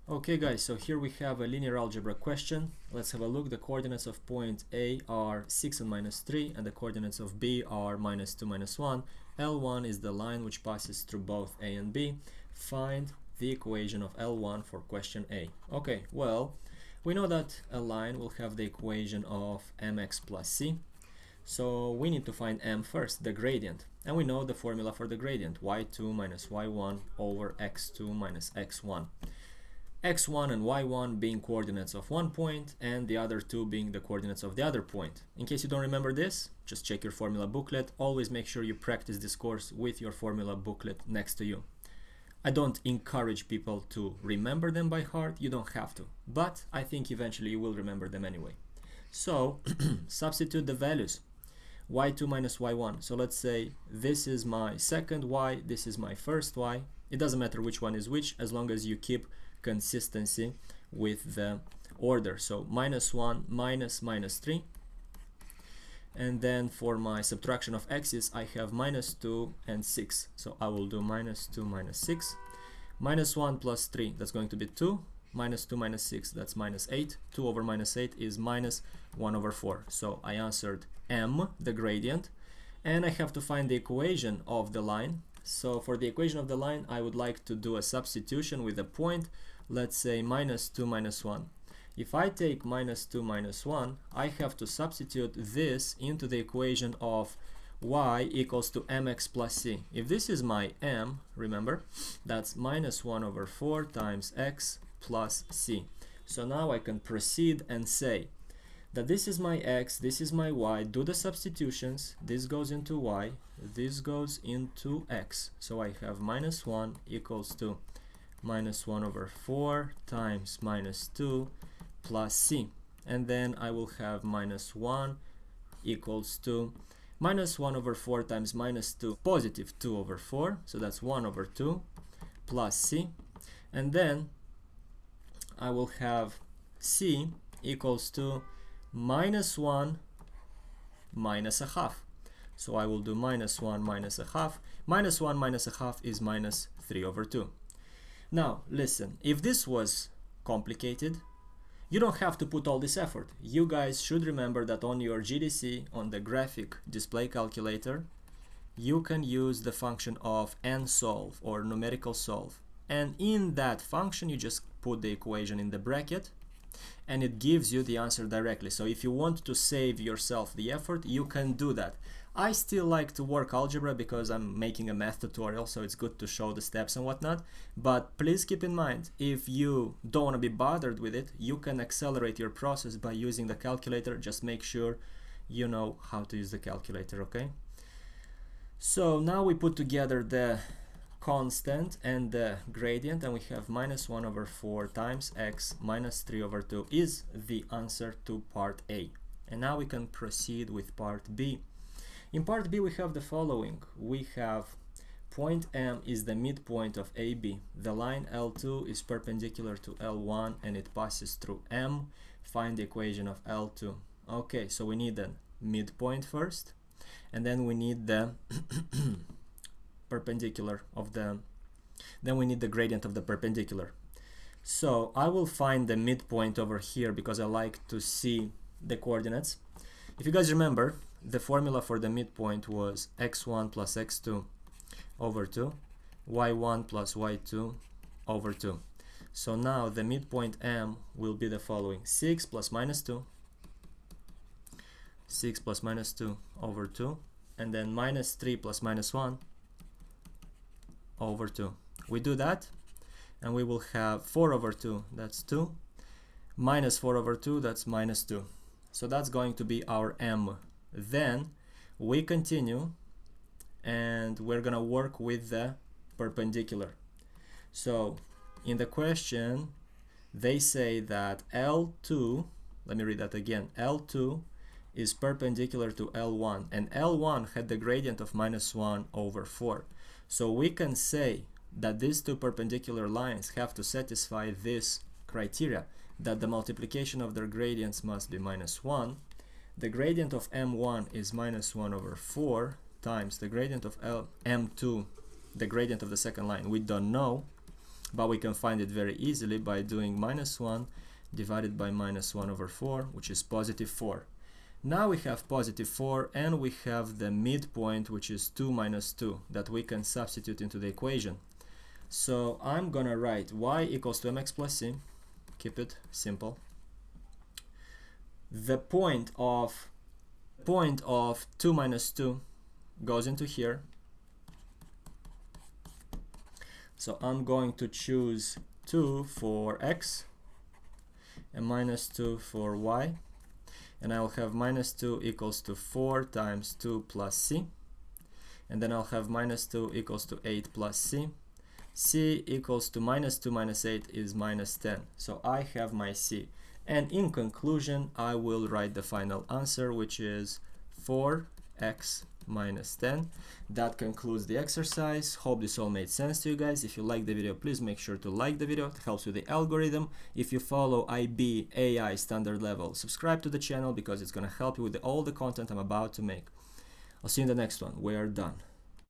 Okay guys, so here we have a linear algebra question. Let's have a look. The coordinates of point A are 6 and minus 3, and the coordinates of B are minus 2, minus 1. L1 is the line which passes through both A and B. Find the equation of L1 for question A. Okay, well, we know that a line will have the equation of mx plus c. So we need to find m first, the gradient. And we know the formula for the gradient, y2 minus y1 over x2 minus x1. x1 and y1 being coordinates of one point and the other two being the coordinates of the other point. In case you don't remember this, just check your formula booklet. Always make sure you practice this course with your formula booklet next to you. I don't encourage people to remember them by heart, you don't have to, but I think eventually you will remember them anyway. So substitute the values, y2 minus y1. So let's say this is my second y, this is my first y. It doesn't matter which one is which as long as you keep consistency with the order. So minus 1 minus minus 3, and then for my subtraction of x's I have minus 2 and 6, so I will do minus 2 minus 6, minus 1 plus 3, that's going to be 2, minus 2 minus 6, that's minus 8, 2 over minus 8 is minus 1 over 4. So I answered m, the gradient, and I have to find the equation of the line. So for the equation of the line I would like to do a substitution with a point. Let's say minus 2 minus 1. If I take minus 2 minus 1, I have to substitute this into the equation of y equals to mx plus c. If this is my m, remember, that's minus 1 over 4 times x plus c. So now I can proceed and say that this is my x, this is my y, do the substitutions, this goes into y, this goes into x. So I have minus 1 equals to minus 1 over 4 times minus 2 plus c, and then I will have minus 1 equals to minus 1 over 4 times minus 2, positive 2 over 4, so that's 1 over 2 plus c, and then I will have c equals to minus 1 minus a half. So I will do minus 1 minus a half. Minus 1 minus a half is minus 3 over 2. Now, listen, if this was complicated, you don't have to put all this effort. You guys should remember that on your GDC, on the graphic display calculator, you can use the function of nsolve or numerical solve. And in that function, you just put the equation in the bracket and it gives you the answer directly. So if you want to save yourself the effort, you can do that. I still like to work algebra because I'm making a math tutorial, so it's good to show the steps and whatnot. But please keep in mind, if you don't want to be bothered with it, you can accelerate your process by using the calculator. Just make sure you know how to use the calculator, okay? So now we put together the constant and the gradient, and we have minus 1 over 4 times x minus 3 over 2 is the answer to part A. And now we can proceed with part B. In part B we have the following. We have point M is the midpoint of AB. The line L2 is perpendicular to L1 and it passes through M. Find the equation of L2. Okay, so we need the midpoint first, and then we need the perpendicular of the, then we need the gradient of the perpendicular. So I will find the midpoint over here because I like to see the coordinates. If you guys remember, the formula for the midpoint was x1 plus x2 over 2, y1 plus y2 over 2. So now the midpoint M will be the following: 6 plus minus 2, 6 plus minus 2 over 2, and then minus 3 plus minus 1 over 2. We do that and we will have 4 over 2, that's 2, minus 4 over 2, that's minus 2. So that's going to be our M. Then we continue and we're gonna work with the perpendicular. So in the question they say that L2, let me read that again, L2 is perpendicular to L1 and L1 had the gradient of minus 1 over 4. So we can say that these two perpendicular lines have to satisfy this criteria, that the multiplication of their gradients must be minus 1. The gradient of M1 is minus 1 over 4 times the gradient of M2, the gradient of the second line, we don't know. but we can find it very easily by doing -1 divided by -1/4, which is +4. Now we have +4 and we have the midpoint, which is 2 minus 2, that we can substitute into the equation. So I'm gonna write y equals to mx plus c, keep it simple. The point of 2 minus 2 goes into here. So I'm going to choose 2 for x and -2 for y. And I'll have -2 equals to 4 times 2 plus c. And then I'll have -2 equals to 8 plus c. C equals to -2 minus 8 is -10. So I have my c. And in conclusion, I will write the final answer, which is 4x minus 10. That concludes the exercise. Hope this all made sense to you guys. If you like the video, please make sure to like the video. It helps with the algorithm. If you follow IB AI standard level, subscribe to the channel because it's going to help you with all the content I'm about to make. I'll see you in the next one. We are done.